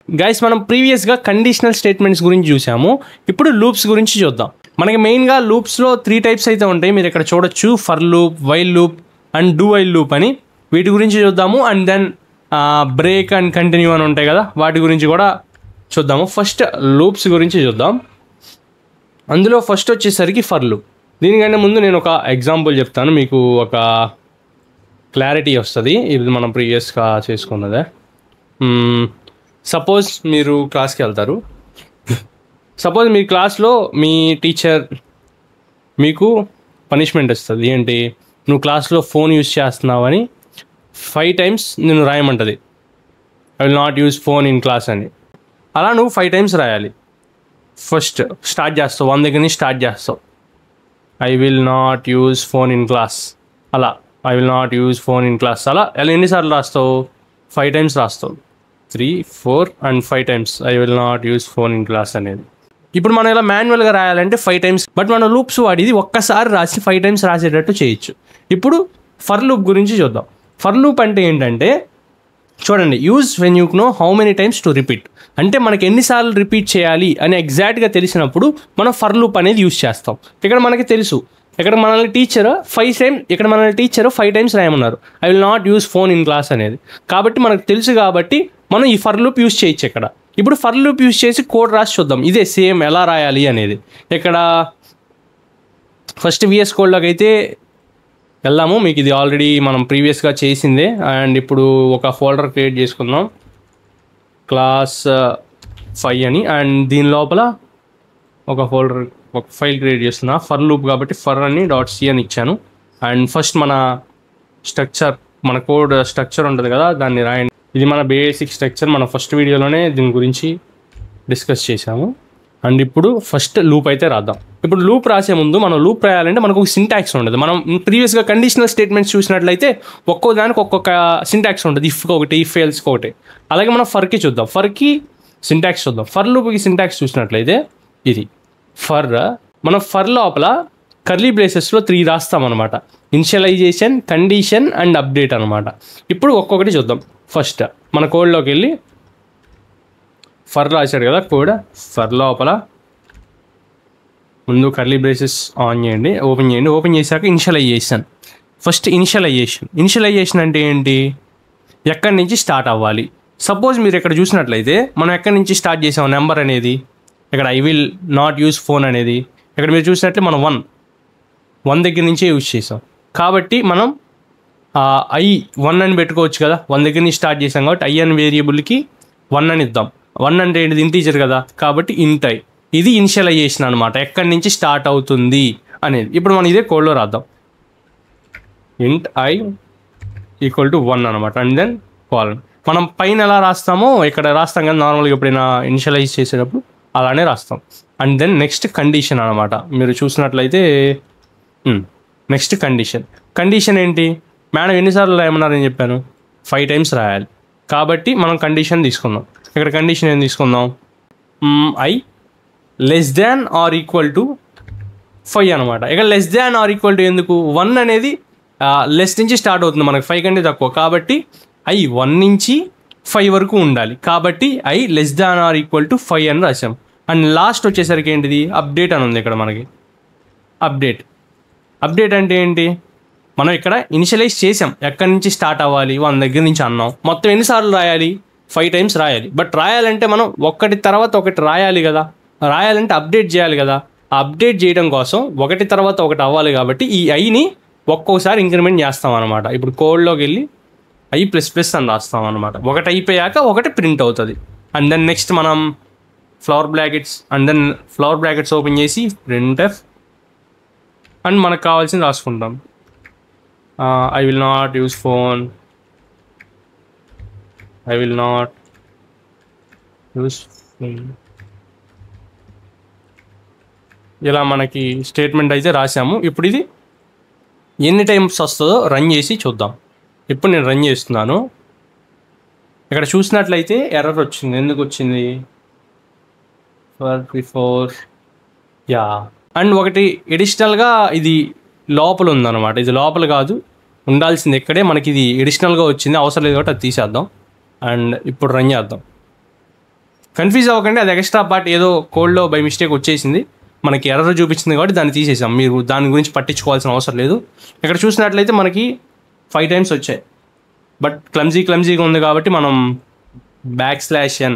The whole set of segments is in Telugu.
గైస్ మనం ప్రీవియస్గా కండిషనల్ స్టేట్మెంట్స్ గురించి చూసాము. ఇప్పుడు లూప్స్ గురించి చూద్దాం. మనకి మెయిన్గా లూప్స్లో 3 టైప్స్ అయితే ఉంటాయి. మీరు ఇక్కడ చూడొచ్చు, for loop, while loop and do while loop అని. వీటి గురించి చూద్దాము. And then break and continue అని ఉంటాయి కదా, వాటి గురించి కూడా చూద్దాము. ఫస్ట్ లూప్స్ గురించి చూద్దాం. అందులో ఫస్ట్ వచ్చేసరికి ఫర్ లూప్. దీనికంటే ముందు నేను ఒక ఎగ్జాంపుల్ చెప్తాను, మీకు ఒక క్లారిటీ వస్తుంది. ఇది మనం ప్రీవియస్గా చేసుకున్నదే. సపోజ్ మీరు క్లాస్కి వెళ్తారు. సపోజ్ మీ క్లాస్లో మీ టీచర్ మీకు పనిష్మెంట్ ఇస్తుంది. ఏంటి, నువ్వు క్లాస్లో ఫోన్ యూజ్ చేస్తున్నావు అని 5 times నేను రాయమంటుంది. I will not use phone in class అని. అలా నువ్వు 5 times రాయాలి. ఫస్ట్ స్టార్ట్ చేస్తావు, 1 దగ్గర నుంచి స్టార్ట్ చేస్తావు. I will not use phone in class, అలా I will not use phone in class. అలా ఎన్నిసార్లు రాస్తావు? 5 times రాస్తావు. 3, 4 and 5 times I will not use phone in class అనేది. ఇప్పుడు మనం ఇలా మాన్యువల్గా రాయాలంటే 5 times, బట్ మనం లూప్స్ వాడిది ఒక్కసారి రాసి 5 times రాసేటట్టు చేయొచ్చు. ఇప్పుడు ఫర్ లూప్ గురించి చూద్దాం. ఫర్ లూప్ అంటే ఏంటంటే చూడండి, use when you know how many times to repeat. అంటే మనకి ఎన్నిసార్లు రిపీట్ చేయాలి అని ఎగ్జాక్ట్గా తెలిసినప్పుడు మనం ఫర్ లూప్ అనేది యూజ్ చేస్తాం. ఇక్కడ మనకి తెలుసు, ఇక్కడ మనల్ని టీచర్ 5 times రాయమన్నారు. I will not use phone in class అనేది. కాబట్టి మనకు తెలుసు, కాబట్టి మనం ఈ ఫర్ లూప్ యూజ్ చేయొచ్చు ఇక్కడ. ఇప్పుడు ఫర్ లూప్ యూజ్ చేసి కోడ్ రాసి చూద్దాం, ఇదే సేమ్ ఎలా రాయాలి అనేది. ఇక్కడ ఫస్ట్ VS కోడ్లోకి అయితే వెళ్దాము. మీకు ఇది ఆల్రెడీ మనం ప్రీవియస్గా చేసిందే. అండ్ ఇప్పుడు ఒక ఫోల్డర్ క్రియేట్ చేసుకుందాం, క్లాస్ 5 అని. అండ్ దీని లోపల ఒక ఫైల్ క్రియేట్ చేస్తున్నా, ఫర్ లూప్ కాబట్టి ఫర్ అని .c అని ఇచ్చాను. అండ్ ఫస్ట్ మన స్ట్రక్చర్, మన కోడ్ స్ట్రక్చర్ ఉంటుంది కదా, దాన్ని రాయండి. ఇది మన బేసిక్ స్ట్రక్చర్, మన ఫస్ట్ వీడియోలోనే దీని గురించి డిస్కస్ చేసాము. అండ్ ఇప్పుడు ఫస్ట్ లూప్ అయితే రాద్దాం. ఇప్పుడు లూప్ రాసే ముందు మనం లూప్ రాయాలంటే మనకు ఒక సింటాక్స్ ఉండదు. మనం ప్రీవియస్గా కండిషనల్ స్టేట్మెంట్స్ చూసినట్లయితే ఒక్కో దానికి ఒక్కొక్క సింటాక్స్ ఉంటుంది. ఇఫ్కి ఒకటి, ఇఫ్ ఎల్స్కి ఒకటి. అలాగే మనం ఫర్కి చూద్దాం, ఫర్కి సింటాక్స్ చూద్దాం. ఫర్ లూప్కి సింటాక్స్ చూసినట్లయితే ఇది ఫర్. మనం ఫర్ లోపల కర్లీ బ్రేసెస్లో 3 రాస్తాం అనమాట. ఇనిషియలైజేషన్, కండిషన్ అండ్ అప్డేట్ అనమాట. ఇప్పుడు ఒక్కొక్కటి చూద్దాం. ఫస్ట్ మన కోడ్లోకి వెళ్ళి ఫర్ రాశాడు కదా కోడ్, ఫర్ లోపల ముందు కర్లీ బ్రేసెస్ ఆన్ చేయండి, ఓపెన్ చేయండి. ఓపెన్ చేశాక ఇనిషియలైజేషన్. ఫస్ట్ ఇనిషియలైజేషన్ అంటే ఏంటి, ఎక్కడి నుంచి స్టార్ట్ అవ్వాలి. సపోజ్ మీరు ఇక్కడ చూసినట్లయితే మనం ఎక్కడి నుంచి స్టార్ట్ చేసాం నెంబర్ అనేది, ఇక్కడ I will not use phone అనేది. ఇక్కడ మీరు చూసినట్లే మనం 1 దగ్గర నుంచే యూజ్ చేసాం. కాబట్టి మనం I1 అని పెట్టుకోవచ్చు కదా, 1 దగ్గర నుంచి స్టార్ట్ చేసాం కాబట్టి I అనే వేరియబుల్కి 1 అని ఇద్దాం. 1 అంటే ఏంటిది, ఇంటీజర్ కదా, కాబట్టి ఇంట్ I. ఇది ఇనిషియలైజేషన్ అనమాట, ఎక్కడి నుంచి స్టార్ట్ అవుతుంది అనేది. ఇప్పుడు మనం ఇదే కోడ్లో రాద్దాం, ఇంట్ I = 1 అనమాట. And then colon. మనం పైన ఎలా రాస్తామో ఇక్కడ రాస్తాం కదా నార్మల్గా, ఎప్పుడైనా ఇనిషియలైజ్ చేసేటప్పుడు అలానే రాస్తాం. అండ్ దెన్ నెక్స్ట్ కండిషన్ అనమాట. మీరు చూసినట్లయితే నెక్స్ట్ కండిషన్ ఏంటి, మేడం ఎన్నిసార్లు రాయమన్నారని చెప్పాను, 5 times రాయాలి. కాబట్టి మనం కండిషన్ తీసుకుందాం. ఇక్కడ కండిషన్ ఏం తీసుకుందాం, I <= 5 అనమాట. ఇక్కడ <= ఎందుకు, 1 అనేది లెస్ నుంచి స్టార్ట్ అవుతుంది, మనకు 5 కంటే తక్కువ. కాబట్టి I 1 నుంచి 5 వరకు ఉండాలి. కాబట్టి I <= 5 అని రాసాం. అండ్ లాస్ట్ వచ్చేసరికి ఏంటిది, అప్డేట్ అని ఉంది ఇక్కడ మనకి. అప్డేట్ అంటే ఏంటి, మనం ఇక్కడ ఇనిషియలైజ్ చేసాం, ఎక్కడి నుంచి స్టార్ట్ అవ్వాలి, 1 దగ్గర నుంచి అన్నాం. మొత్తం ఎన్నిసార్లు రాయాలి, 5 times రాయాలి. బట్ రాయాలంటే మనం ఒకటి తర్వాత ఒకటి రాయాలి కదా, రాయాలంటే అప్డేట్ చేయాలి కదా. అప్డేట్ చేయడం కోసం ఒకటి తర్వాత ఒకటి అవ్వాలి. కాబట్టి ఈ ఐని ఒక్కోసారి ఇంక్రిమెంట్ చేస్తాం అనమాట. ఇప్పుడు కోడ్లోకి వెళ్ళి I++ అని రాస్తాం అనమాట. ఒకటి అయిపోయాక ఒకటి ప్రింట్ అవుతుంది. అండ్ దెన్ నెక్స్ట్ మనం ఫ్లవర్ బ్రాకెట్స్ ఓపెన్ చేసి printf అండ్ మనకు కావాల్సింది రాసుకుంటాం. I will not use phone, ఇలా మనకి స్టేట్మెంట్ అయితే రాసాము. ఇప్పుడు ఇది ఎన్ని టైమ్స్ వస్తుందో రన్ చేసి చూద్దాం. ఇప్పుడు నేను రన్ చేస్తున్నాను. ఇక్కడ చూసినట్లయితే ఎర్రర్ వచ్చింది. ఎందుకు వచ్చింది, అండ్ ఒకటి ఎడిషనల్గా ఇది లోపల ఉందన్నమాట. ఇది లోపల కాదు, ఉండాల్సింది ఇక్కడే. మనకి ఇది ఎడిషనల్గా వచ్చింది, అవసరం లేదు కాబట్టి అది తీసేద్దాం. అండ్ ఇప్పుడు రన్ చేద్దాం. కన్ఫ్యూజ్ అవ్వకండి, అది ఎక్స్ట్రా పార్ట్ ఏదో కోడ్లో బై మిస్టేక్ వచ్చేసింది, మనకి ఎర్రర్ చూపించింది కాబట్టి దాన్ని తీసేసాం. మీరు దాని గురించి పట్టించుకోవాల్సిన అవసరం లేదు. ఇక్కడ చూసినట్లయితే మనకి 5 టైమ్స్ వచ్చాయి, బట్ క్లమ్జీగా ఉంది కాబట్టి మనం \n,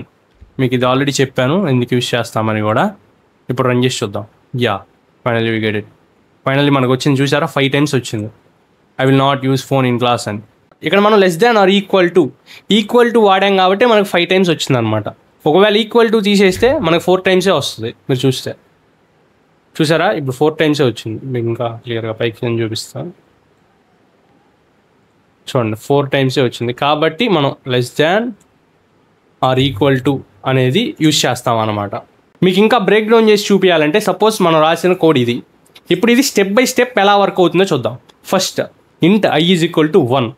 మీకు ఇది ఆల్రెడీ చెప్పాను ఎందుకు యూస్ చేస్తామని కూడా. ఇప్పుడు రన్ చేసి చూద్దాం. Yeah, finally we get it. Finally మనకు వచ్చింది చూసారా, 5 టైమ్స్ వచ్చింది. I will not use phone in class అని. ఇక్కడ మనం ఈక్వల్ టు వాడాం కాబట్టి మనకు 5 టైమ్స్ వచ్చింది అనమాట. ఒకవేళ ఈక్వల్ టు తీసేస్తే మనకు 4 టైమ్సే వస్తుంది. మీరు చూసారా, ఇప్పుడు 4 టైమ్సే వచ్చింది. మీకు ఇంకా క్లియర్గా పైకి నేను చూపిస్తాను చూడండి, 4 టైమ్సే వచ్చింది. కాబట్టి మనం >= అనేది యూజ్ చేస్తాం అనమాట. మీకు ఇంకా బ్రేక్ డౌన్ చేసి చూపించాలంటే సపోజ్ మనం రాసిన కోడ్ ఇది. ఇప్పుడు ఇది స్టెప్ బై స్టెప్ ఎలా వర్క్ అవుతుందో చూద్దాం. First int i = 1.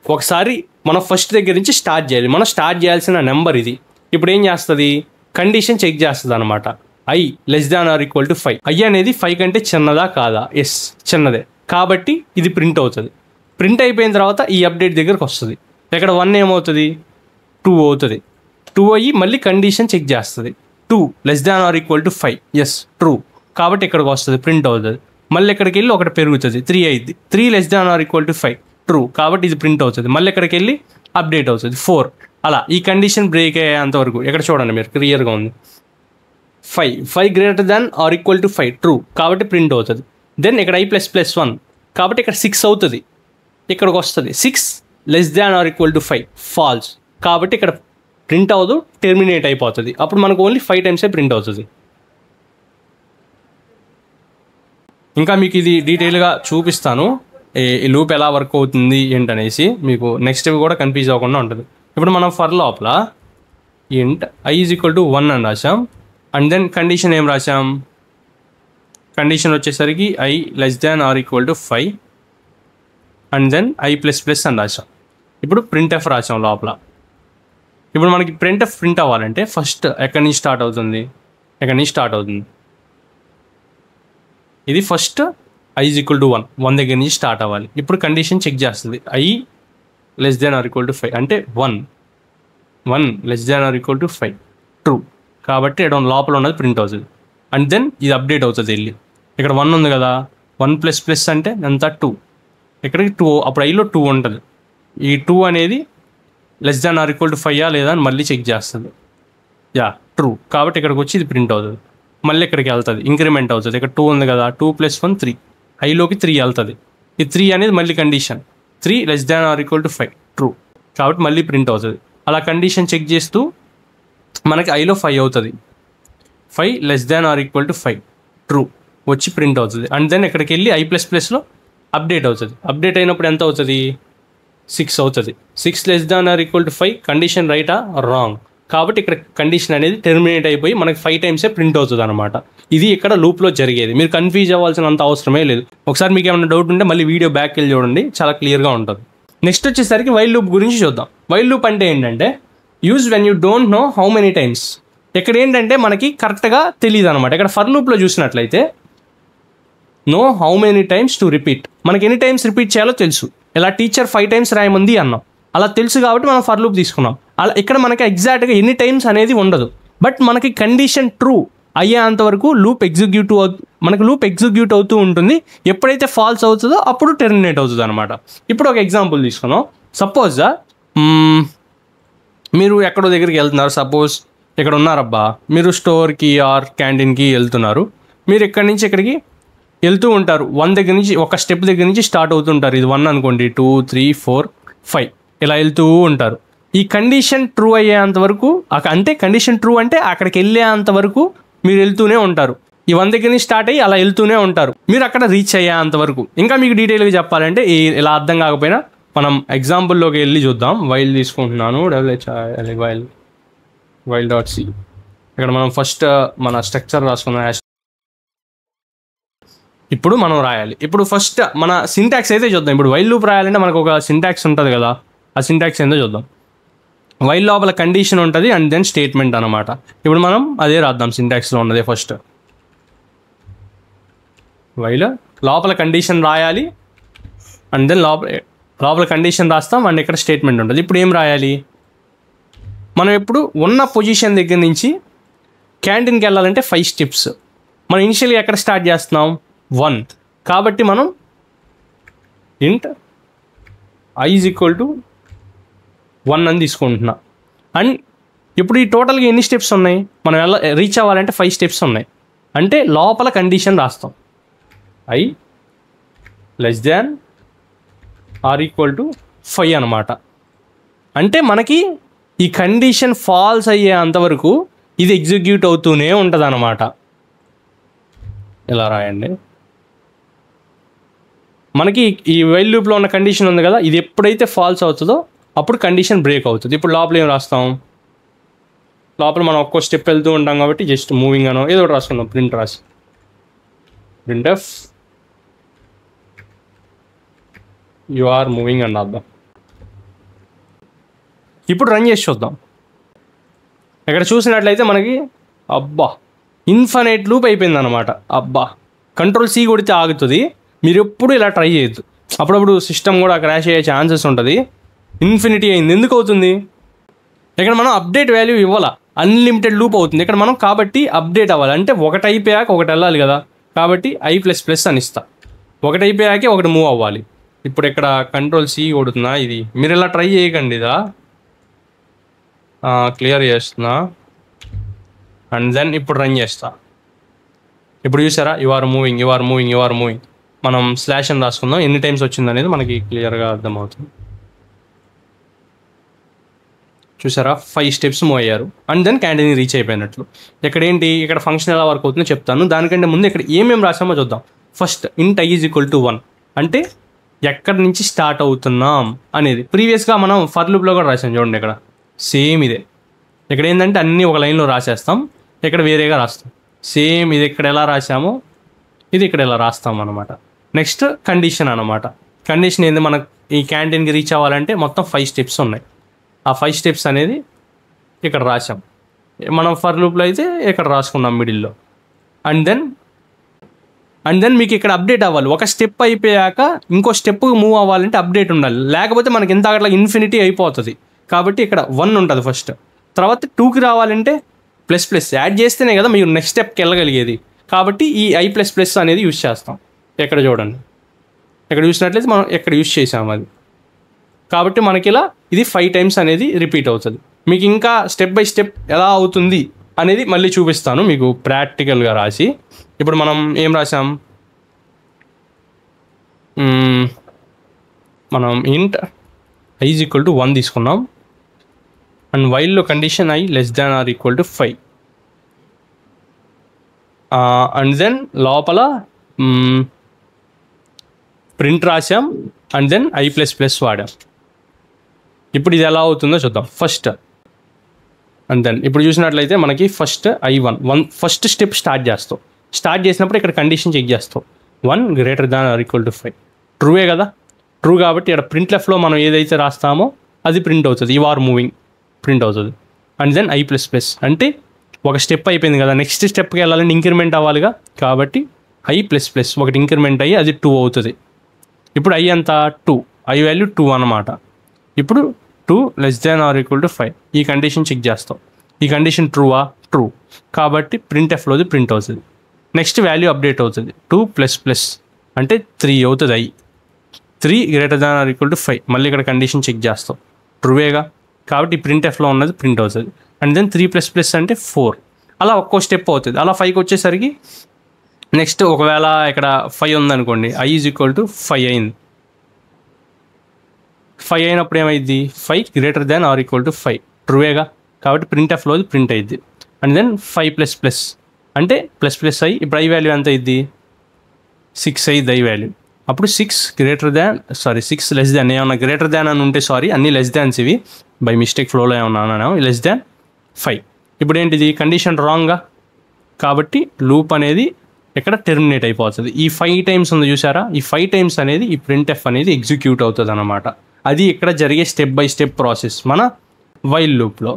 ఒకసారి మనం ఫస్ట్ దగ్గర నుంచి స్టార్ట్ చేయాలి. మనం స్టార్ట్ చేయాల్సిన నెంబర్ ఇది. ఇప్పుడు ఏం చేస్తుంది, కండిషన్ చెక్ చేస్తుంది అనమాట. i >= 5. i అనేది 5 కంటే చిన్నదా కాదా? ఎస్, చిన్నదే. కాబట్టి ఇది ప్రింట్ అవుతుంది. ప్రింట్ అయిపోయిన తర్వాత ఈ అప్డేట్ దగ్గరకు వస్తుంది. ఇక్కడ 1 ఏమవుతుంది, 2 అవుతుంది. 2 అయ్యి మళ్ళీ కండిషన్ చెక్ చేస్తుంది. 2 >= 5. Yes, true. కాబట్టి ఇక్కడికి వస్తుంది, ప్రింట్ అవుతుంది. మళ్ళీ ఇక్కడికి వెళ్ళి ఒకటి పెరుగుతుంది, 3 అయింది. 3 >= 5. ట్రూ. కాబట్టి ఇది ప్రింట్ అవుతుంది. మళ్ళీ ఇక్కడికి వెళ్ళి అప్డేట్ అవుతుంది, 4. అలా ఈ కండిషన్ బ్రేక్ అయ్యేంత వరకు. ఇక్కడ చూడండి, మీరు క్లియర్గా ఉంది. 5 > 5 ట్రూ. కాబట్టి ప్రింట్ అవుతుంది. దెన్ ఇక్కడ i++1 కాబట్టి ఇక్కడ 6 అవుతుంది. ఇక్కడికి వస్తుంది 6 >= 5 ఫాల్స్. కాబట్టి ఇక్కడ ప్రింట్ అవ్వదు, టెర్మినేట్ అయిపోతుంది. అప్పుడు మనకు ఓన్లీ 5 టైమ్సే ప్రింట్ అవుతుంది. ఇంకా మీకు ఇది డీటెయిల్గా చూపిస్తాను, ఈ లూప్ ఎలా వర్క్ అవుతుంది ఏంటనేసి. మీకు నెక్స్ట్ కూడా కన్ఫ్యూజ్ అవ్వకుండా ఉంటుంది. ఇప్పుడు మనం ఫర్ లోపల int i = 1 అని రాసాం. అండ్ దెన్ కండిషన్ ఏం రాసాం, కండిషన్ వచ్చేసరికి i >= 5 అండ్ దెన్ i++ అని రాసాం. ఇప్పుడు printf రాసాం లోపల. ఇప్పుడు మనకి printf ప్రింట్ అవ్వాలంటే ఫస్ట్ ఎక్కడి నుంచి స్టార్ట్ అవుతుంది, ఇది ఫస్ట్ i = 1 దగ్గర నుంచి స్టార్ట్ అవ్వాలి. ఇప్పుడు కండిషన్ చెక్ చేస్తుంది, i >= 5 అంటే 1 >= 5 ట్రూ. కాబట్టి ఇక్కడ లోపల ఉన్నది ప్రింట్ అవుతుంది. అండ్ దెన్ ఇది అప్డేట్ అవుతుంది వెళ్ళి. ఇక్కడ 1 ఉంది కదా, 1++ అంటే ఎంత, 2. ఇక్కడికి 2, అప్పుడు ఐలో 2 ఉంటుంది. ఈ 2 అనేది >= 5 లేదా అని మళ్ళీ చెక్ చేస్తుంది. Yeah, true. కాబట్టి ఇక్కడికి వచ్చి ఇది ప్రింట్ అవుతుంది. మళ్ళీ ఇక్కడికి వెళ్తుంది, ఇంక్రిమెంట్ అవుతుంది. ఇక్కడ 2 ఉంది కదా, 2 + 1 3, ఐలోకి 3 వెళ్తుంది. ఈ 3 అనేది మళ్ళీ కండిషన్, 3 >= 5 ట్రూ. కాబట్టి మళ్ళీ ప్రింట్ అవుతుంది. అలా కండిషన్ చెక్ చేస్తూ మనకి ఐలో 5 అవుతుంది. 5 >= 5 ట్రూ వచ్చి ప్రింట్ అవుతుంది. అండ్ దెన్ ఇక్కడికి వెళ్ళి i++లో అప్డేట్ అవుతుంది. అప్డేట్ అయినప్పుడు ఎంత అవుతుంది, 6 అవుతుంది. 6 >= 5 కండిషన్ రైటా రాంగ్. కాబట్టి ఇక్కడ కండిషన్ అనేది టెర్మినేట్ అయిపోయి మనకి 5 టైమ్సే ప్రింట్ అవుతుంది అనమాట. ఇది ఇక్కడ లూప్లో జరిగేది. మీరు కన్ఫ్యూజ్ అవ్వాల్సినంత అవసరమే లేదు. ఒకసారి మీకు ఏమైనా డౌట్ ఉంటే మళ్ళీ వీడియో బ్యాక్ వెళ్ళి చూడండి, చాలా క్లియర్గా ఉంటుంది. నెక్స్ట్ వచ్చేసరికి వైల్ లూప్ గురించి చూద్దాం. వైల్ లూప్ అంటే ఏంటంటే use when you don't know how many times. ఇక్కడ ఏంటంటే మనకి కరెక్ట్గా తెలియదు అనమాట. ఇక్కడ ఫర్ లూప్లో చూసినట్లయితే know how many times to repeat, మనకి ఎన్ని టైమ్స్ రిపీట్ చేయాలో తెలుసు. ఇలా టీచర్ 5 టైమ్స్ రాయమంది అన్నాం, అలా తెలుసు కాబట్టి మనం ఫర్ లూప్ తీసుకున్నాం. అలా ఇక్కడ మనకి ఎగ్జాక్ట్గా ఎన్ని టైమ్స్ అనేది ఉండదు. బట్ మనకి కండిషన్ ట్రూ అయ్యేంత వరకు లూప్ ఎగ్జిక్యూట్ అవుతూ ఉంటుంది. ఎప్పుడైతే ఫాల్స్ అవుతుందో అప్పుడు టెర్మినేట్ అవుతుంది అనమాట. ఇప్పుడు ఒక ఎగ్జాంపుల్ తీసుకున్నాం. సపోజ్ మీరు ఎక్కడో దగ్గరికి వెళ్తున్నారు. సపోజ్ ఇక్కడ ఉన్నారబ్బా, మీరు స్టోర్కి ఆర్ క్యాంటీన్కి వెళ్తున్నారు. మీరు ఇక్కడి నుంచి ఇక్కడికి వెళ్తూ ఉంటారు. 1 దగ్గర నుంచి, ఒక స్టెప్ దగ్గర నుంచి స్టార్ట్ అవుతుంటారు. ఇది 1 అనుకోండి, 2 3 4 5 ఇలా వెళ్తూ ఉంటారు. ఈ కండిషన్ ట్రూ అయ్యేంత వరకు, అంటే కండిషన్ ట్రూ అంటే అక్కడికి వెళ్ళేంత వరకు మీరు వెళ్తూనే ఉంటారు. ఈ 1 దగ్గర నుంచి స్టార్ట్ అయ్యి అలా వెళ్తూనే ఉంటారు, మీరు అక్కడ రీచ్ అయ్యేంత వరకు. ఇంకా మీకు డీటెయిల్గా చెప్పాలంటే ఇలా అర్థం కాకపోయినా మనం ఎగ్జాంపుల్లోకి వెళ్ళి చూద్దాం. వైల్ తీసుకుంటున్నాను, వైల్.c. ఇక్కడ మనం ఫస్ట్ మన స్ట్రక్చర్ రాసుకున్నాం. ఇప్పుడు మనం రాయాలి. ఇప్పుడు ఫస్ట్ మన సింటాక్స్ అయితే చూద్దాం. ఇప్పుడు వైల్ లూప్ రాయాలంటే మనకు ఒక సింటాక్స్ ఉంటుంది కదా, ఆ సింటాక్స్ ఏందో చూద్దాం. వైల్ లోపల కండిషన్ ఉంటుంది అండ్ దెన్ స్టేట్మెంట్ అనమాట. ఇప్పుడు మనం అదే రాద్దాం, సింటాక్స్లో ఉన్నదే. ఫస్ట్ వైల్ లోపల కండిషన్ రాయాలి అండ్ దెన్ లోపల కండిషన్ రాస్తాం అండ్ ఇక్కడ స్టేట్మెంట్ ఉంటుంది. ఇప్పుడు ఏం రాయాలి, మనం ఎప్పుడు ఉన్న పొజిషన్ దగ్గర నుంచి క్యాంటీన్కి వెళ్ళాలంటే 5 స్టెప్స్. మనం ఇనిషియల్గా ఎక్కడ స్టార్ట్ చేస్తున్నాం 1. కాబట్టి మనం ఇంట్ i = 1 అని తీసుకుంటున్నా. అండ్ ఇప్పుడు ఈ టోటల్గా ఎన్ని స్టెప్స్ ఉన్నాయి, మనం రీచ్ అవ్వాలంటే 5 స్టెప్స్ ఉన్నాయి. అంటే లోపల కండిషన్ రాస్తాం i <= 5 అనమాట. అంటే మనకి ఈ కండిషన్ ఫాల్స్ అయ్యే అంతవరకు ఇది ఎగ్జిక్యూట్ అవుతూనే ఉంటుంది అన్నమాట. ఇలా రాయండి. మనకి ఈ వైల్ లూప్లో ఉన్న కండిషన్ ఉంది కదా, ఇది ఎప్పుడైతే ఫాల్స్ అవుతుందో అప్పుడు కండిషన్ బ్రేక్ అవుతుంది. ఇప్పుడు లోపల ఏం రాస్తాం, లోపల మనం ఒక్కో స్టెప్ వెళ్తూ ఉంటాం కాబట్టి జస్ట్ మూవింగ్ అనో ఏదో ఒకటి రాసుకుందాం. ప్రింట్ రాసి printf you are moving అని రాద్దాం. ఇప్పుడు రన్ చేసి చూద్దాం. ఇక్కడ చూసినట్లయితే మనకి అబ్బా ఇన్ఫినైట్ లూప్ అయిపోయింది అనమాట. అబ్బా Ctrl+C కొడితే ఆగుతుంది. మీరు ఎప్పుడు ఇలా ట్రై చేయొద్దు, అప్పుడప్పుడు సిస్టమ్ కూడా క్రాష్ అయ్యే ఛాన్సెస్ ఉంటుంది. ఇన్ఫినిటీ అయింది. ఎందుకు అవుతుంది, ఇక్కడ మనం అప్డేట్ వాల్యూ ఇవ్వాల, అన్లిమిటెడ్ లూప్ అవుతుంది ఇక్కడ మనం. కాబట్టి అప్డేట్ అవ్వాలి అంటే ఒకటి అయిపోయాక ఒకటి వెళ్ళాలి కదా, కాబట్టి i++ అని ఇస్తా. ఒకటి అయిపోయాకే ఒకటి మూవ్ అవ్వాలి. ఇప్పుడు ఇక్కడ Ctrl+C కొడుతున్నా. ఇది మీరు ఇలా ట్రై చేయకండి, ఇదా క్లియర్ చేస్తున్నా. అండ్ దెన్ ఇప్పుడు రన్ చేస్తా. ఇప్పుడు చూసారా, యు ఆర్ మూవింగ్. మనం స్లాష్ అని రాసుకుందాం. ఎన్ని టైమ్స్ వచ్చింది అనేది మనకి క్లియర్గా అర్థమవుతుంది. చూసారా 5 స్టెప్స్ మూవ్ అయ్యారు. అండ్ దెన్ క్యాంటీన్ రీచ్ అయిపోయినట్లు. ఇక్కడ ఫంక్షన్ ఎలా వర్క్ అవుతుందో చెప్తాను. దానికంటే ముందు ఇక్కడ ఏమేమి రాసామో చూద్దాం. ఫస్ట్ ఇంట్ i = 1 అంటే ఎక్కడి నుంచి స్టార్ట్ అవుతున్నాం అనేది. ప్రీవియస్గా మనం ఫర్ లూప్లో కూడా రాసాం చూడండి. ఇక్కడ సేమ్ ఇదే. ఇక్కడ ఏంటంటే అన్నీ ఒక లైన్లో రాసేస్తాం, ఇక్కడ వేరేగా రాస్తాం. సేమ్ ఇది ఇక్కడ ఎలా రాసామో ఇది ఇక్కడ ఎలా రాస్తాం అనమాట. నెక్స్ట్ కండిషన్ అనమాట. కండిషన్ ఏంది, మనకు ఈ క్యాంటీన్కి రీచ్ అవ్వాలంటే మొత్తం 5 స్టెప్స్ ఉన్నాయి. ఆ 5 స్టెప్స్ అనేది ఇక్కడ రాసాం. మనం ఫర్ లూప్లో అయితే ఇక్కడ రాసుకున్నాం మిడిల్లో. అండ్ దెన్ మీకు ఇక్కడ అప్డేట్ అవ్వాలి. ఒక స్టెప్ అయిపోయాక ఇంకో స్టెప్ మూవ్ అవ్వాలంటే అప్డేట్ ఉండాలి, లేకపోతే మనకి ఎంత అట్లా ఇన్ఫినిటీ అయిపోతుంది. కాబట్టి ఇక్కడ 1 ఉంటుంది ఫస్ట్. తర్వాత 2కి రావాలంటే ++ యాడ్ చేస్తేనే కదా మీరు నెక్స్ట్ స్టెప్కి వెళ్ళగలిగేది. కాబట్టి ఈ i++ అనేది యూజ్ చేస్తాం. ఇక్కడ చూడండి, ఇక్కడ చూసినట్లయితే మనం ఎక్కడ యూజ్ చేసాం అది. కాబట్టి మనకి ఇలా ఇది 5 టైమ్స్ అనేది రిపీట్ అవుతుంది. మీకు ఇంకా స్టెప్ బై స్టెప్ ఎలా అవుతుంది అనేది మళ్ళీ చూపిస్తాను మీకు ప్రాక్టికల్గా రాసి. ఇప్పుడు మనం ఏం రాసాం, మనం ఇంట్ i = 1 తీసుకున్నాం. అండ్ వైల్లో కండిషన్ i <= 5. అండ్ దెన్ లోపల ప్రింట్ రాసాం. అండ్ దెన్ i++ వాడాం. ఇప్పుడు ఇది ఎలా అవుతుందో చూద్దాం ఫస్ట్. అండ్ దెన్ ఇప్పుడు చూసినట్లయితే మనకి first i1 first step start చేస్తాం. స్టార్ట్ చేసినప్పుడు ఇక్కడ కండిషన్ చెక్ చేస్తాం. 1 > 5 ట్రూవే కదా, ట్రూ కాబట్టి ఇక్కడ ప్రింట్ఎఫ్లో మనం ఏదైతే రాస్తామో అది ప్రింట్ అవుతుంది. యు ఆర్ మూవింగ్ ప్రింట్ అవుతుంది. అండ్ దెన్ i++ అంటే ఒక స్టెప్ అయిపోయింది కదా, నెక్స్ట్ స్టెప్కి వెళ్ళాలంటే ఇంక్రిమెంట్ అవ్వాలిగా, కాబట్టి i++ ఒకటి ఇంక్రిమెంట్ అయ్యి అది 2 అవుతుంది. ఇప్పుడు i అంతా 2, i వాల్యూ 2 అన్నమాట. ఇప్పుడు 2 <= 5 ఈ కండిషన్ చెక్ చేస్తాం. ఈ కండిషన్ ట్రూవా, ట్రూ కాబట్టి ప్రింట్ఎఫ్లోది ప్రింట్ అవుతుంది. నెక్స్ట్ వాల్యూ అప్డేట్ అవుతుంది. 2++ అంటే 3 అవుతుంది. i 3 <= 5 మళ్ళీ ఇక్కడ కండిషన్ చెక్ చేస్తాం. ట్రూవేగా కాబట్టి ప్రింట్ఎఫ్లో ఉన్నది ప్రింట్ అవుతుంది. అండ్ దెన్ 3++ అంటే 4. అలా ఒక్కో స్టెప్ అవుతుంది. అలా 5కి వచ్చేసరికి నెక్స్ట్ ఒకవేళ ఇక్కడ 5 ఉందనుకోండి, i = 5 అయింది. 5 అయినప్పుడు ఏమైంది, 5 <= 5 ట్రూవేగా కాబట్టి ప్రింట్ఎఫ్లో ప్రింట్ అయింది. అండ్ దెన్ 5++ అంటే ++ i. ఇప్పుడు i వాల్యూ ఎంత అయింది, 6 అయింది i వాల్యూ. అప్పుడు 6 <= ఏమన్నా గ్రేటర్ దాన్ అని ఉంటే అన్ని లెస్ దాన్స్ ఇవి బై మిస్టేక్ ఫ్లోలో ఏమన్నా <5. ఇప్పుడు ఏంటిది కండిషన్ రాంగ్గా, కాబట్టి లూప్ అనేది ఇక్కడ టెర్మినేట్ అయిపోతుంది. ఈ 5 టైమ్స్ ఉంది చూసారా, ఈ 5 టైమ్స్ అనేది ఈ ప్రింట్ఎఫ్ అనేది ఎగ్జిక్యూట్ అవుతుంది అన్నమాట. అది ఇక్కడ జరిగే స్టెప్ బై స్టెప్ ప్రాసెస్ మన వైల్ లూప్లో.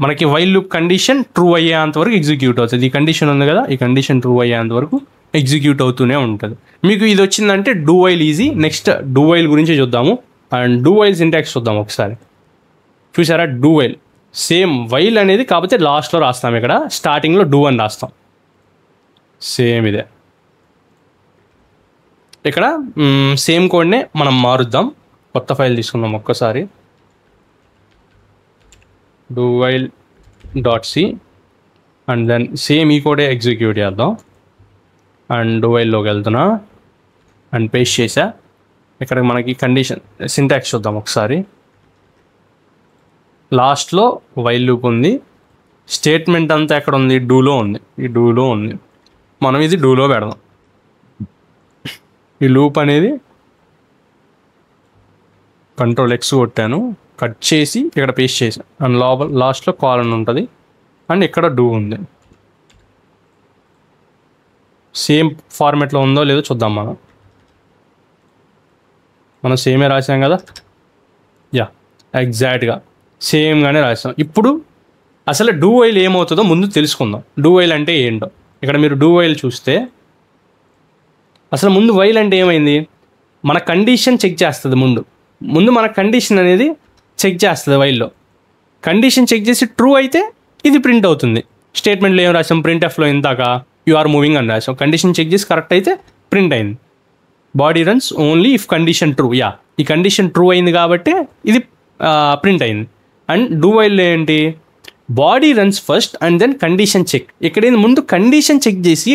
మనకి వైల్ లూప్ కండిషన్ ట్రూ అయ్యేంత వరకు ఎగ్జిక్యూట్ అవుతుంది. ఈ కండిషన్ ఉంది కదా, ఈ కండిషన్ ట్రూ అయ్యేంత వరకు ఎగ్జిక్యూట్ అవుతూనే ఉంటుంది. మీకు ఇది వచ్చిందంటే do while easy. Next do while గురించి చూద్దాము. అండ్ డూ వైల్ సింటాక్స్ చూద్దాం ఒకసారి. చూసారా, డూ వైల్ సేమ్ వైల్ అనేది కాకపోతే లాస్ట్లో రాస్తాం, ఇక్కడ స్టార్టింగ్లో డూ అని రాస్తాం. సేమ్ ఇదే ఇక్కడ సేమ్ కోడ్నే మనం మారుద్దాం. కొత్త ఫైల్ తీసుకుందాం ఒక్కసారి. Do while .c and then same ఈ కోడే ఎగ్జిక్యూట్ చేద్దాం. అండ్ డూ వైల్లోకి వెళ్తున్నా అండ్ పేస్ట్ చేసా. ఇక్కడ మనకి కండిషన్ సింటాక్స్ చూద్దాం ఒకసారి. లాస్ట్లో వైల్ లూప్ ఉంది, స్టేట్మెంట్ అంతా ఎక్కడ ఉంది, డూలో ఉంది. ఈ డూలో ఉంది, మనం ఇది డూలో పెడదాం. ఈ లూప్ అనేది Ctrl+X కొట్టాను, కట్ చేసి ఇక్కడ పేస్ట్ చేసాను. అండ్ లాస్ట్లో కాలన్ ఉంటుంది అండ్ ఇక్కడ డూ ఉంది. సేమ్ ఫార్మాట్లో ఉందో లేదో చూద్దాం. మనం సేమే రాసాం కదా, యా ఎగ్జాక్ట్గా సేమ్గానే రాసాం. ఇప్పుడు అసలు డూ వైల్ ఏమవుతుందో ముందు తెలుసుకుందాం. డూ వైల్ అంటే ఏంటో ఇక్కడ మీరు డూ వైల్ చూస్తే అసలు ముందు వైల్ అంటే ఏమైంది, మన కండిషన్ చెక్ చేస్తుంది. ముందు మన కండిషన్ అనేది చెక్ చేస్తుంది. వైల్లో కండిషన్ చెక్ చేసి ట్రూ అయితే ఇది ప్రింట్ అవుతుంది. స్టేట్మెంట్లో ఏం రాసాం, ప్రింట్ ఎఫ్లో ఇందాక యు ఆర్ మూవింగ్ అని రాసాం. కండిషన్ చెక్ చేసి కరెక్ట్ అయితే ప్రింట్ అయింది. Body runs only if condition true. Yeah ఈ కండిషన్ ట్రూ అయింది కాబట్టి ఇది ప్రింట్ అయింది. అండ్ డూ వైల్లో ఏంటి, body runs first and then condition check. ఇక్కడేంది, ముందు కండిషన్ చెక్ చేసి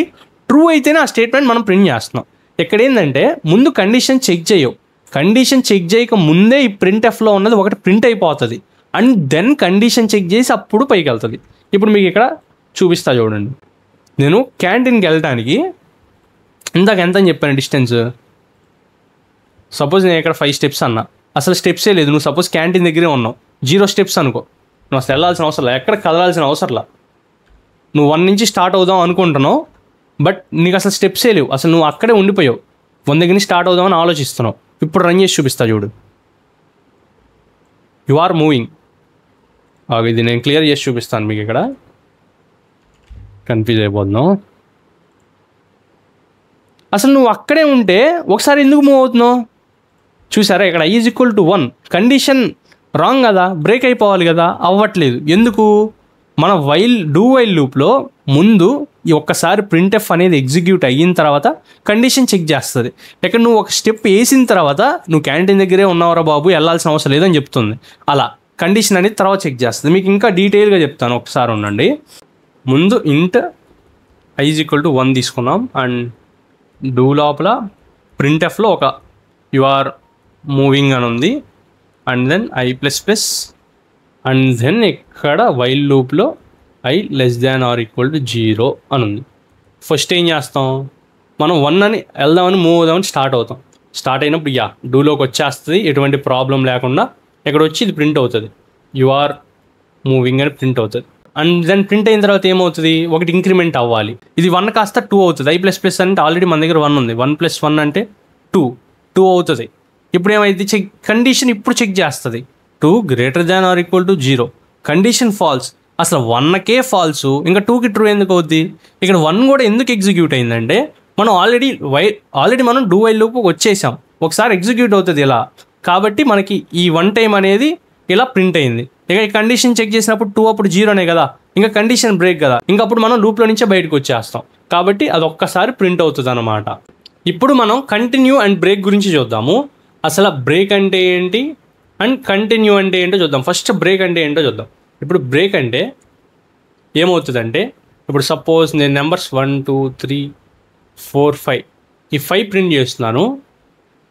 ట్రూ అయితేనే ఆ స్టేట్మెంట్ మనం ప్రింట్ చేస్తున్నాం. ఇక్కడేంటంటే ముందు కండిషన్ చెక్ చేయవు, కండిషన్ చెక్ చేయక ముందే ఈ ప్రింట్ ఎఫ్లో ఉన్నది ఒకటి ప్రింట్ అయిపోతుంది. అండ్ దెన్ కండిషన్ చెక్ చేసి అప్పుడు పైకి వెళ్తుంది. ఇప్పుడు మీకు ఇక్కడ చూపిస్తా చూడండి. నేను క్యాంటీన్కి వెళ్ళడానికి ఇందాక ఎంత అని చెప్పాను డిస్టెన్స్. సపోజ్ నేను ఇక్కడ 5 స్టెప్స్ అన్నా, అసలు స్టెప్సే లేదు. నువ్వు సపోజ్ క్యాంటీన్ దగ్గరే ఉన్నావు, 0 స్టెప్స్ అనుకో, నువ్వు అసలు వెళ్ళాల్సిన అవసరం లేదు, ఎక్కడ కదలాల్సిన అవసరంలా. నువ్వు 1 నుంచి స్టార్ట్ అవుదాం అనుకుంటున్నావు, బట్ నీకు అసలు స్టెప్సే లేవు, అసలు నువ్వు అక్కడే ఉండిపోయావు. 1 దగ్గర నుంచి స్టార్ట్ అవుదామని ఆలోచిస్తున్నావు. ఇప్పుడు రన్ చేసి చూపిస్తా చూడు. You are moving. ఇది నేను క్లియర్ చేసి చూపిస్తాను మీకు. ఇక్కడ కన్ఫ్యూజ్ అయిపోతున్నావు. అసలు నువ్వు అక్కడే ఉంటే ఒకసారి ఎందుకు మూవ్ అవుతున్నావు చూసారా. ఇక్కడ i=1 కండిషన్ రాంగ్ కదా, బ్రేక్ అయిపోవాలి కదా, అవ్వట్లేదు. ఎందుకు, మన డూ వైల్ లూప్లో ముందు ఈ ఒక్కసారి ప్రింట్ ఎఫ్ అనేది ఎగ్జిక్యూట్ అయిన తర్వాత కండిషన్ చెక్ చేస్తుంది. ఇక్కడ నువ్వు ఒక స్టెప్ వేసిన తర్వాత నువ్వు క్యాంటీన్ దగ్గరే ఉన్నావురా బాబు, వెళ్ళాల్సిన అవసరం లేదని చెప్తుంది. అలా కండిషన్ అనేది తర్వాత చెక్ చేస్తుంది. మీకు ఇంకా డీటెయిల్గా చెప్తాను, ఒకసారి ఉండండి. ముందు ఇంట్ i=1 తీసుకున్నాం అండ్ డూ లోపల ప్రింట్ ఎఫ్లో ఒక యు ఆర్ మూవింగ్ అని ఉంది. And then i++ and then ఇక్కడ వైల్ లూప్లో i<0 అని ఉంది. ఫస్ట్ ఏం చేస్తాం, మనం 1 అని వెళ్దామని మూవ్ అవుదామని స్టార్ట్ అవుతాం. స్టార్ట్ అయినప్పుడు డూలోకి వచ్చేస్తుంది, ఎటువంటి ప్రాబ్లం లేకుండా. ఇక్కడ వచ్చి ఇది ప్రింట్ అవుతుంది, యు ఆర్ మూవింగ్ అని ప్రింట్ అవుతుంది. అండ్ దెన్ ప్రింట్ అయిన తర్వాత ఏమవుతుంది, ఒకటి ఇంక్రిమెంట్ అవ్వాలి. ఇది 1 కాస్త 2 అవుతుంది. i++ అంటే ఆల్రెడీ మన దగ్గర 1 ఉంది, 1 + 1 అంటే 2 అవుతుంది. ఇప్పుడు ఏమైంది, కండిషన్ ఇప్పుడు చెక్ చేస్తుంది, 2 > 0. కండిషన్ ఫాల్స్, అసలు 1కే ఫాల్స్, ఇంకా 2కి ట్రూ ఎందుకు అవుద్ది. ఇక్కడ 1 కూడా ఎందుకు ఎగ్జిక్యూట్ అయిందంటే మనం ఆల్రెడీ మనం డూ వైల్ లూప్ వచ్చేసాం, ఒకసారి ఎగ్జిక్యూట్ అవుతుంది ఇలా. కాబట్టి మనకి ఈ 1 టైం అనేది ఇలా ప్రింట్ అయింది. ఇక ఈ కండిషన్ చెక్ చేసినప్పుడు 2 అప్పుడు 0నే కదా, ఇంకా కండిషన్ బ్రేక్ కదా, ఇంకప్పుడు మనం లూప్లో నుంచే బయటకు వచ్చేస్తాం. కాబట్టి అది ఒక్కసారి ప్రింట్ అవుతుంది అన్నమాట. ఇప్పుడు మనం కంటిన్యూ అండ్ బ్రేక్ గురించి చూద్దాము. అసలు బ్రేక్ అంటే ఏంటి అండ్ కంటిన్యూ అంటే ఏంటో చూద్దాం. ఫస్ట్ బ్రేక్ అంటే ఏంటో చూద్దాం. ఇప్పుడు బ్రేక్ అంటే ఏమవుతుందంటే, ఇప్పుడు సపోజ్ నేను నెంబర్స్ 1 2 3 4 5 ఈ 5 ప్రింట్ చేస్తున్నాను.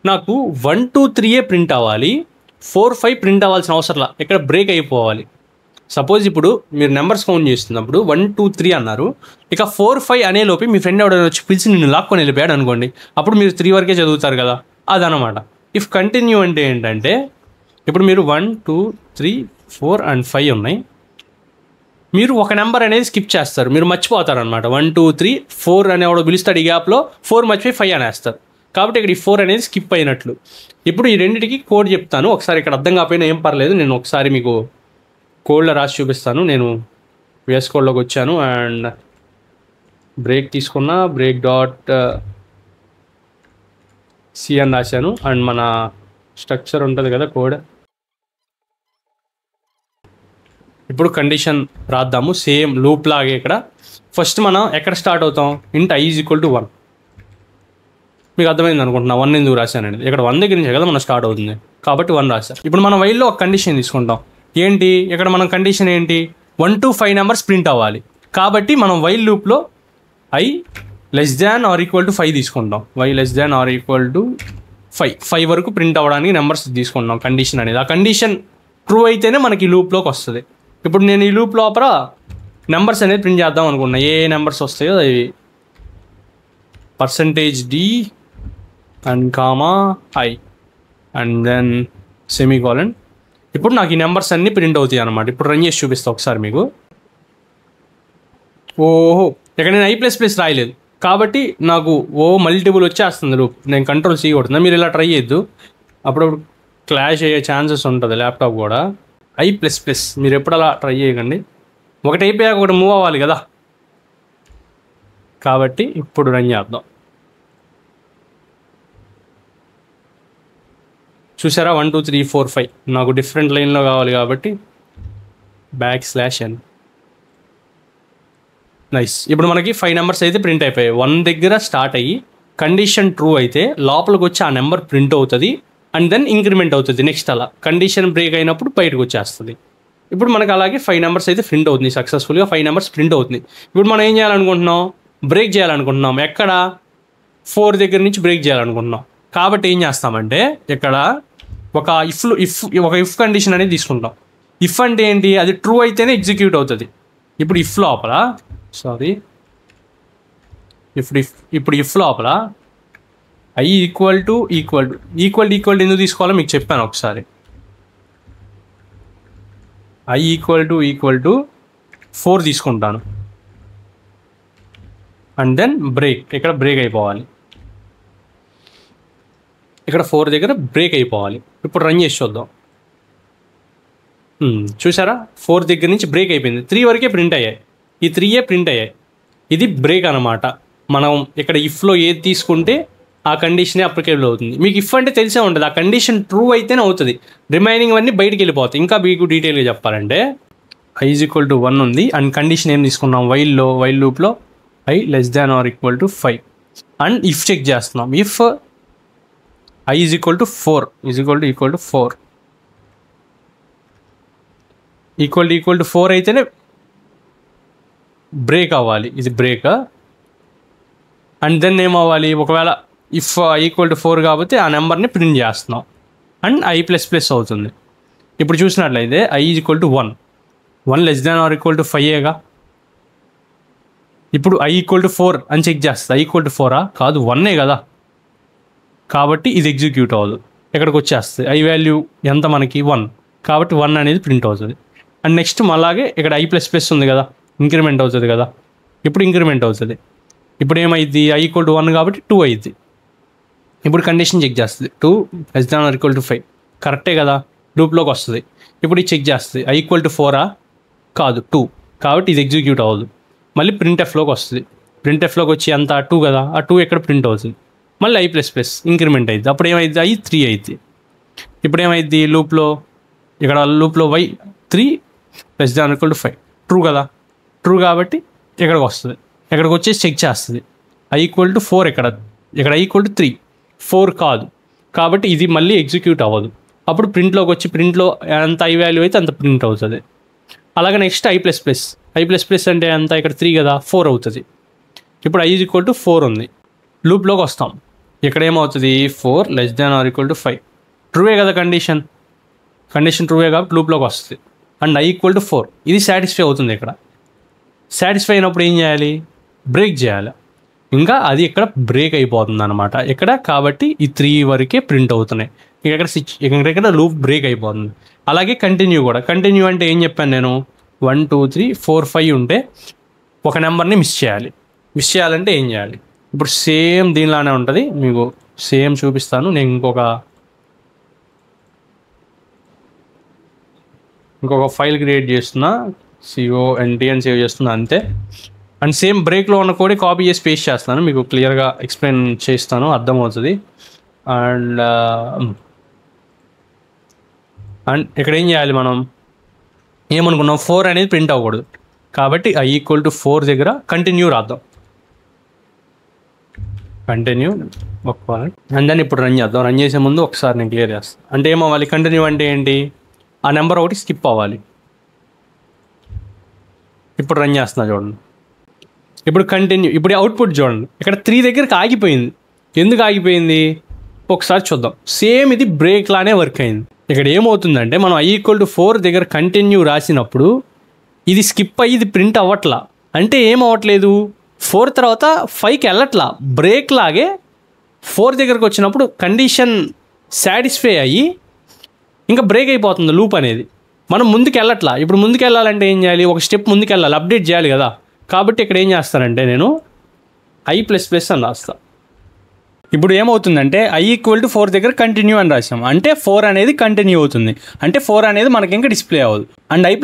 నాకు 1 2 3 ప్రింట్ అవ్వాలి, 4 5 ప్రింట్ అవ్వాల్సిన అవసరంలా, ఇక్కడ బ్రేక్ అయిపోవాలి. సపోజ్ ఇప్పుడు మీరు నెంబర్స్ కౌంట్ చేస్తున్నప్పుడు 1 2 3 అన్నారు, ఇక 4 5 అనే లోపి మీ ఫ్రెండ్ ఎవడైనా వచ్చి పిలిచి నిన్ను లాక్కొని వెళ్ళిపోయాడు అనుకోండి, అప్పుడు మీరు 3 వరకే చదువుతారు కదా, అదనమాట. ఇఫ్ కంటిన్యూ అంటే ఏంటంటే, ఇప్పుడు మీరు 1 2 3 4 అండ్ 5 ఉన్నాయి, మీరు ఒక నెంబర్ అనేది స్కిప్ చేస్తారు, మీరు మర్చిపోతారు అనమాట. 1 2 3 4 అనేవాడు పిలుస్తాడు, ఈ గ్యాప్లో 4 మర్చిపోయి 5 అనేస్తారు. కాబట్టి ఇక్కడ ఈ 4 అనేది స్కిప్ అయినట్లు. ఇప్పుడు ఈ రెండింటికి కోడ్ చెప్తాను ఒకసారి. ఇక్కడ అర్థం కాకపోయినా ఏం పర్లేదు, నేను ఒకసారి మీకు కోడ్లో రాసి చూపిస్తాను. నేను VS కోడ్లోకి వచ్చాను అండ్ బ్రేక్ తీసుకున్నా, break.c అని రాశాను. అండ్ మన స్ట్రక్చర్ ఉంటుంది కదా కోడ్, ఇప్పుడు కండిషన్ రాద్దాము సేమ్ లూప్ లాగే. ఇక్కడ ఫస్ట్ మనం ఎక్కడ స్టార్ట్ అవుతాం, ఇంట్ i ఈజ్ ఈక్వల్ టు 1. మీకు అర్థమైంది అనుకుంటున్నా 1 ఎందుకు రాశాను అనేది. ఇక్కడ 1 దగ్గర నుంచే కదా మనం స్టార్ట్ అవుతుంది కాబట్టి 1 రాశారు. ఇప్పుడు మనం వైల్లో ఒక కండిషన్ తీసుకుంటాం. ఏంటి ఇక్కడ మనం కండిషన్ ఏంటి, 1 to 5 నెంబర్స్ ప్రింట్ అవ్వాలి. కాబట్టి మనం వైల్ లూప్లో i less than or equal to 5 తీసుకుంటాం. y less than or equal to 5 వరకు ప్రింట్ అవ్వడానికి నెంబర్స్ తీసుకుంటాం కండిషన్ అనేది. ఆ కండిషన్ ట్రూ అయితేనే మనకి లూప్లోకి వస్తుంది. ఇప్పుడు నేను ఈ లూప్ లోపల నెంబర్స్ అనేది ప్రింట్ చేద్దాం అనుకున్నా. ఏ నెంబర్స్ వస్తాయో అవి %d and comma i and then semicolon. ఇప్పుడు నాకు ఈ నెంబర్స్ అన్నీ ప్రింట్ అవుతాయి అనమాట. ఇప్పుడు రన్ చేసి చూపిస్తా ఒకసారి మీకు. ఓహో ఇక్కడ నేను i++ రాయలేదు కాబట్టి నాకు మల్టిపుల్ వచ్చేస్తుంది లూప్. నేను కంట్రోల్ C కొడుతున్నా, మీరు ఇలా ట్రై చేయొద్దు, అప్పుడప్పుడు క్లాష్ అయ్యే ఛాన్సెస్ ఉంటుంది ల్యాప్టాప్ కూడా. i++ మీరు ఎప్పుడు అలా ట్రై చేయకండి, ఒకటి అయిపోయాక ఒకటి మూవ్ అవ్వాలి కదా. కాబట్టి ఇప్పుడు రన్ చేద్దాం. చూసారా 1 2 3 4 5 నాకు డిఫరెంట్ లైన్లో కావాలి కాబట్టి \n. నైస్. ఇప్పుడు మనకి 5 నెంబర్స్ అయితే ప్రింట్ అయిపోయాయి. 1 దగ్గర స్టార్ట్ అయ్యి కండిషన్ ట్రూ అయితే లోపలికి వచ్చి ఆ నెంబర్ ప్రింట్ అవుతుంది అండ్ దెన్ ఇంక్రిమెంట్ అవుతుంది. నెక్స్ట్ అలా కండిషన్ బ్రేక్ అయినప్పుడు బయటకు వచ్చేస్తుంది. ఇప్పుడు మనకు అలాగే 5 నెంబర్స్ అయితే ప్రింట్ అవుతుంది సక్సెస్ఫుల్గా. 5 నెంబర్స్ ప్రింట్ అవుతుంది. ఇప్పుడు మనం ఏం చేయాలనుకుంటున్నాం, బ్రేక్ చేయాలనుకుంటున్నాం. ఎక్కడ 4 దగ్గర నుంచి బ్రేక్ చేయాలనుకుంటున్నాం. కాబట్టి ఏం చేస్తామంటే ఇక్కడ ఒక ఇఫ్ కండిషన్ అనేది తీసుకుంటాం. ఇఫ్ అంటే ఏంటి, అది ట్రూ అయితేనే ఎగ్జిక్యూట్ అవుతుంది. ఇప్పుడు ఇఫ్ లోపల ఇప్పుడు ఇఫ్ లోపల i ఈక్వల్ టు ఎందుకు తీసుకోవాలో మీకు చెప్పాను ఒకసారి. i ఈక్వల్ టు 4 తీసుకుంటాను అండ్ దెన్ బ్రేక్. ఇక్కడ బ్రేక్ అయిపోవాలి, ఇక్కడ 4 దగ్గర బ్రేక్ అయిపోవాలి. ఇప్పుడు రన్ చేసి చూద్దాం. చూసారా 4 దగ్గర నుంచి బ్రేక్ అయిపోయింది. 3 వరకే ప్రింట్ అయ్యాయి, ఈ 3 ప్రింట్ అయ్యాయి. ఇది బ్రేక్ అనమాట. మనం ఇక్కడ ఇఫ్లో ఏది తీసుకుంటే ఆ కండిషనే అప్లికేబుల్ అవుతుంది. మీకు ఇఫ్ అంటే తెలిసే ఉంటుంది, ఆ కండిషన్ ట్రూ అయితేనే అవుతుంది, రిమైనింగ్ అన్నీ బయటికి వెళ్ళిపోతాయి. ఇంకా మీకు డీటెయిల్గా చెప్పాలంటే i ఈజ్ ఈక్వల్ టు 1 ఉంది అండ్ కండిషన్ ఏం తీసుకున్నాం, వైల్ లూప్లో i less than or equal to 5 and if check చేస్తున్నాం. If i is equal to 4 equal to 4 అయితేనే బ్రేక్ అవ్వాలి. ఇది బ్రేక్. అండ్ దెన్ ఏమవ్వాలి, ఒకవేళ ఇఫ్ i ఈక్వల్ టు 4 కాబట్టి ఆ నెంబర్ని ప్రింట్ చేస్తున్నాం అండ్ i++ అవుతుంది. ఇప్పుడు చూసినట్లయితే i is equal to 1 less than or equal to 5గా. ఇప్పుడు i ఈక్వల్ టు 4 అని చెక్ చేస్తుంది. i ఈక్వల్ టు 4 కాదు 1 కదా, కాబట్టి ఇది ఎగ్జిక్యూట్ అవ్వదు. ఎక్కడికి వచ్చేస్తుంది i వాల్యూ ఎంత మనకి 1, కాబట్టి 1 అనేది ప్రింట్ అవుతుంది. అండ్ నెక్స్ట్ అలాగే ఇక్కడ i++ ఉంది కదా, ఇంక్రిమెంట్ అవుతుంది కదా. ఇప్పుడు ఇంక్రిమెంట్ అవుతుంది. ఇప్పుడు ఏమైంది, i ఈక్వల్ టు 1 కాబట్టి 2 అయింది. ఇప్పుడు కండిషన్ చెక్ చేస్తుంది, 2 less than or equal to 5 కరెక్టే కదా, లూప్లోకి వస్తుంది. ఇప్పుడు ఇది చెక్ చేస్తుంది, i ఈక్వల్ టు 4 కాదు 2, కాబట్టి ఇది ఎగ్జిక్యూట్ అవ్వదు. మళ్ళీ printfలోకి వస్తుంది. printfలోకి వచ్చి ఎంత 2 కదా, ఆ 2 ఎక్కడ ప్రింట్ అవుతుంది. మళ్ళీ i++ ఇంక్రిమెంట్ అయింది. అప్పుడు ఏమైంది, i 3 అయింది. ఇప్పుడు ఏమైంది లూప్లో, ఇక్కడ లూప్లో y 3 less than equal to 5 true కదా, ట్రూ కాబట్టి ఇక్కడికి వస్తుంది. ఇక్కడికి వచ్చేసి చెక్ చేస్తుంది, i ఈక్వల్ టు 4 ఇక్కడ i ఈక్వల్ టు 3 4 కాదు, కాబట్టి ఇది మళ్ళీ ఎగ్జిక్యూట్ అవ్వదు. అప్పుడు ప్రింట్లోకి వచ్చి ప్రింట్లో ఎంత i వాల్యూ అయితే అంత ప్రింట్ అవుతుంది. అలాగే నెక్స్ట్ i++ అంటే ఎంత, ఇక్కడ 3 కదా 4 అవుతుంది. ఇప్పుడు i ఈజ్ ఈక్వల్ టు 4 ఉంది. లూప్లోకి వస్తాం, ఇక్కడ ఏమవుతుంది 4 less than or equal to 5 true way కదా, కండిషన్ ట్రూవే కాబట్టి లూప్లోకి వస్తుంది. అండ్ i ఈక్వల్ టు 4 ఇది సాటిస్ఫై అవుతుంది. ఇక్కడ సాటిస్ఫై అయినప్పుడు ఏం చేయాలి, బ్రేక్ చేయాలి. ఇంకా అది ఇక్కడ బ్రేక్ అయిపోతుంది అనమాట ఇక్కడ. కాబట్టి ఈ 3 వరకే ప్రింట్ అవుతున్నాయి. ఇక్కడ లూప్ బ్రేక్ అయిపోతుంది. అలాగే కంటిన్యూ కూడా. కంటిన్యూ అంటే ఏం చెప్పాను నేను, 1 2 3 4 5 ఉంటే ఒక నెంబర్ని మిస్ చేయాలంటే ఏం చేయాలి. ఇప్పుడు సేమ్ దీనిలానే ఉంటుంది, మీకు సేమ్ చూపిస్తాను. నేను ఇంకొక ఫైల్ క్రియేట్ చేస్తున్నా, CONT అని సేవ్ చేస్తున్నా అంతే. అండ్ సేమ్ బ్రేక్లో ఉన్న కోడ్ కాపీ చేసి పేస్ట్ చేస్తాను, మీకు క్లియర్గా ఎక్స్ప్లెయిన్ చేస్తాను, అర్థమవుతుంది. అండ్ ఇక్కడ ఏం చేయాలి మనం, ఏమనుకున్నాం 4 అనేది ప్రింట్ అవ్వకూడదు, కాబట్టి i ఈక్వల్ టు 4 దగ్గర కంటిన్యూ రాద్దాం. కంటిన్యూ అండ్ దెన్ ఇప్పుడు రన్ చేద్దాం. రన్ చేసే ముందు ఒకసారి నేను క్లియర్ చేస్తాను. అంటే ఏమవ్వాలి, కంటిన్యూ అంటే ఏంటి, ఆ నెంబర్ ఒకటి స్కిప్ అవ్వాలి. ఇప్పుడు రన్ చేస్తున్నా చూడండి. ఇప్పుడు కంటిన్యూ, ఇప్పుడు అవుట్పుట్ చూడండి, ఇక్కడ 3 దగ్గరికి ఆగిపోయింది. ఎందుకు ఆగిపోయింది ఒకసారి చూద్దాం. సేమ్ ఇది బ్రేక్ లానే వర్క్ అయింది. ఇక్కడ ఏమవుతుందంటే మనం i ఈక్వల్ టు 4 దగ్గర కంటిన్యూ రాసినప్పుడు ఇది స్కిప్ అయ్యి ఇది ప్రింట్ అవ్వట్లా. అంటే ఏం అవ్వట్లేదు, 4 తర్వాత 5కి వెళ్ళట్లా. బ్రేక్ లాగే 4 దగ్గరకు వచ్చినప్పుడు కండిషన్ సాటిస్ఫై అయ్యి ఇంకా బ్రేక్ అయిపోతుంది లూప్ అనేది. మనం ముందుకు వెళ్ళట్లా. ఇప్పుడు ముందుకు వెళ్ళాలంటే ఏం చేయాలి, ఒక స్టెప్ ముందుకు వెళ్ళాలి, అప్డేట్ చేయాలి కదా. కాబట్టి ఇక్కడ ఏం చేస్తానంటే నేను i++ అని రాస్తాను. ఇప్పుడు ఏమవుతుందంటే i ఈక్వల్ టు 4 దగ్గర కంటిన్యూ అని రాసాం, అంటే 4 అనేది కంటిన్యూ అవుతుంది, అంటే 4 అనేది మనకి ఇంకా డిస్ప్లే అవ్వదు. అండ్ i++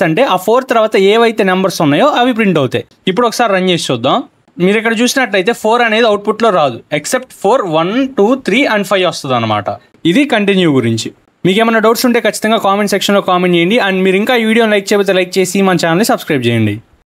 అంటే ఆ 4 తర్వాత ఏవైతే నెంబర్స్ ఉన్నాయో అవి ప్రింట్ అవుతాయి. ఇప్పుడు ఒకసారి రన్ చేసి చూద్దాం. మీరు ఇక్కడ చూసినట్లయితే 4 అనేది అవుట్పుట్లో రాదు, ఎక్సెప్ట్ 4, 1, 2, 3 and 5 వస్తుంది అనమాట. ఇది కంటిన్యూ గురించి. మీకు ఏమైనా డౌట్స్ ఉంటే ఖచ్చితంగా కామెంట్ సెక్షన్లో కామెంట్ చేయండి. అండ్ మీరు ఇంకా ఈ వీడియోని లైక్ చేయకపోతే లైక్ చేసి మన ఛానల్ని సబ్స్క్రైబ్ చేయండి.